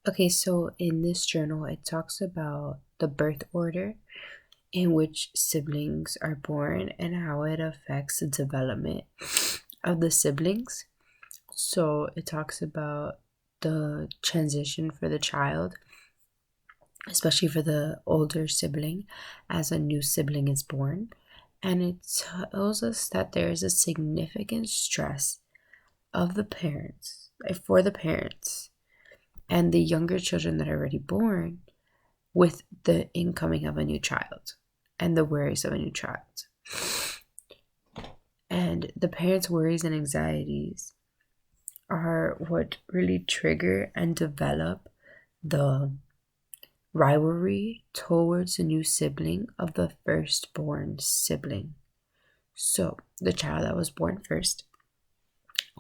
Okay, so in this journal, it talks about the birth order in which siblings are born and how it affects the development of the siblings. So it talks about the transition for the child, especially for the older sibling, as a new sibling is born. And it tells us that there is a significant stress of the parents, for the parents, and the younger children that are already born with the incoming of a new child and the worries of a new child. And the parents' worries and anxieties are what really trigger and develop the rivalry towards the new sibling of the firstborn sibling. So the child that was born first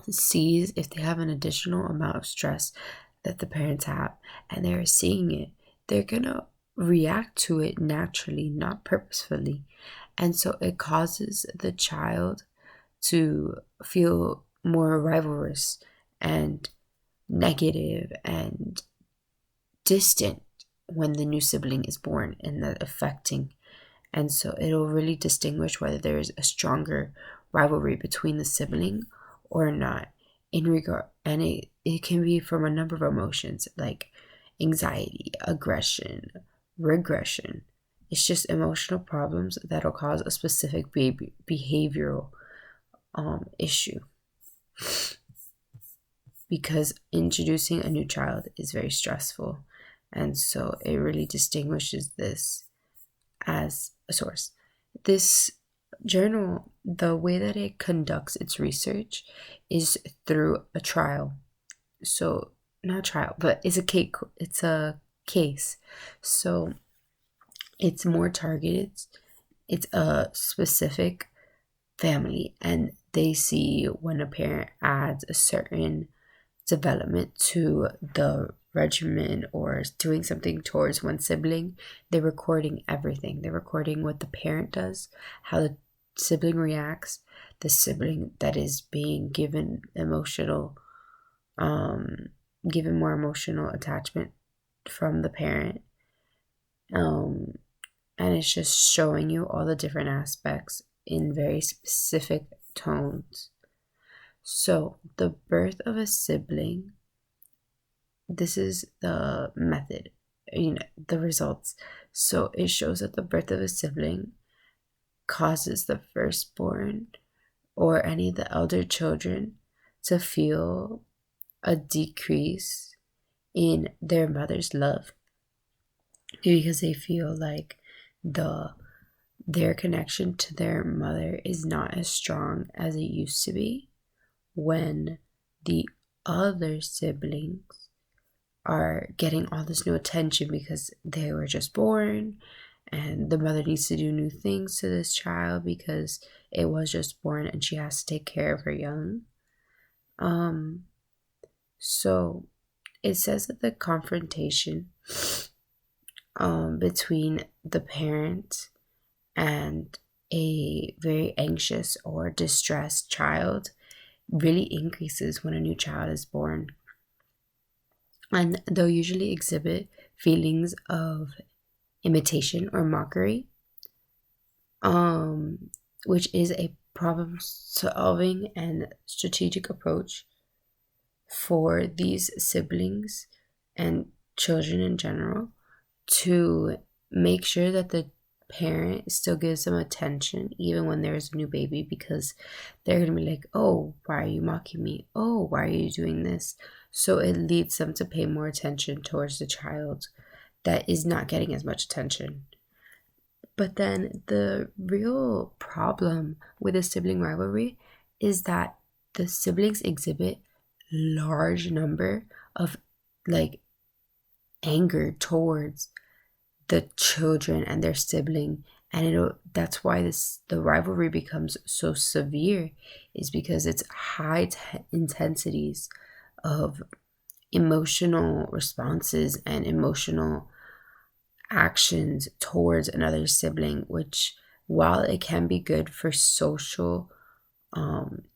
sees if they have an additional amount of stress that the parents have and they're seeing it, they're gonna react to it naturally, not purposefully. And so it causes the child to feel more rivalrous and negative and distant when the new sibling is born, and that affecting. And so it'll really distinguish whether there is a stronger rivalry between the sibling or not in regard, and it can be from a number of emotions like anxiety, aggression, regression. It's just emotional problems that'll cause a specific behavioral issue, because introducing a new child is very stressful. And so it really distinguishes this as a source. This journal, the way that it conducts its research is through a trial. So not trial, but it's a case. So it's more targeted. It's a specific family, and they see when a parent adds a certain development to the regimen or doing something towards one sibling, they're recording everything. They're recording what the parent does, how the sibling reacts, the sibling that is being given given more emotional attachment from the parent. And it's just showing you all the different aspects in very specific tones. So the birth of a sibling, this is the method, the results. So it shows that the birth of a sibling causes the firstborn or any of the elder children to feel a decrease in their mother's love, because they feel like their connection to their mother is not as strong as it used to be when the other siblings are getting all this new attention because they were just born, and the mother needs to do new things to this child because it was just born and she has to take care of her young. So it says that the confrontation between the parent and a very anxious or distressed child really increases when a new child is born. And they'll usually exhibit feelings of imitation or mockery, which is a problem solving and strategic approach for these siblings and children in general to make sure that the parent still gives them attention even when there's a new baby, because they're gonna be like, oh, why are you mocking me? Oh, why are you doing this? So it leads them to pay more attention towards the child that is not getting as much attention. But then the real problem with a sibling rivalry is that the siblings exhibit large number of like anger towards the children and their sibling, and that's why the rivalry becomes so severe, is because it's high intensities of emotional responses and emotional actions towards another sibling, which, while it can be good for social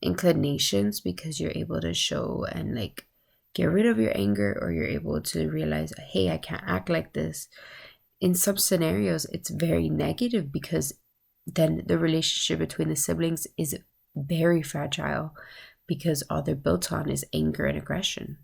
inclinations because you're able to show and like get rid of your anger, or you're able to realize, hey, I can't act like this. In some scenarios, it's very negative because then the relationship between the siblings is very fragile because all they're built on is anger and aggression.